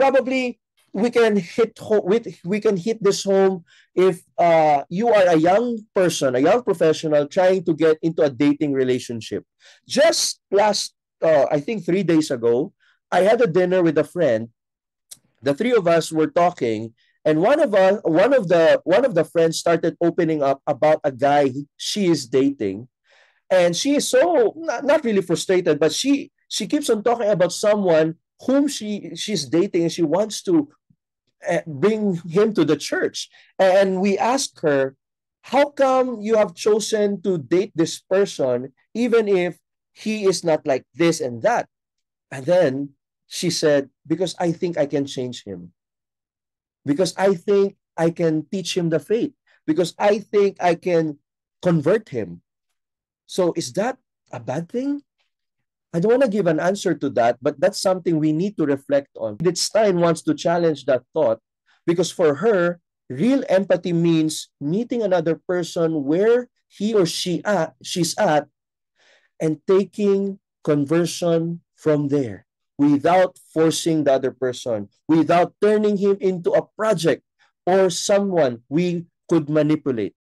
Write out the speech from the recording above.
probably we can hit this home if you are a young person, a young professional trying to get into a dating relationship. Just last, I think 3 days ago, I had a dinner with a friend. The three of us were talking, and one of the friends started opening up about a guy she is dating, and she is so not really frustrated, but she keeps on talking about someone whom she's dating, and she wants to bring him to the church. And we asked her, how come you have chosen to date this person even if he is not like this and that? And then she said, because I think I can change him, because I think I can teach him the faith, because I think I can convert him. So is that a bad thing? I don't want to give an answer to that, but that's something we need to reflect on. Edith Stein wants to challenge that thought, because for her, real empathy means meeting another person where she's at, and taking conversion from there without forcing the other person, without turning him into a project or someone we could manipulate.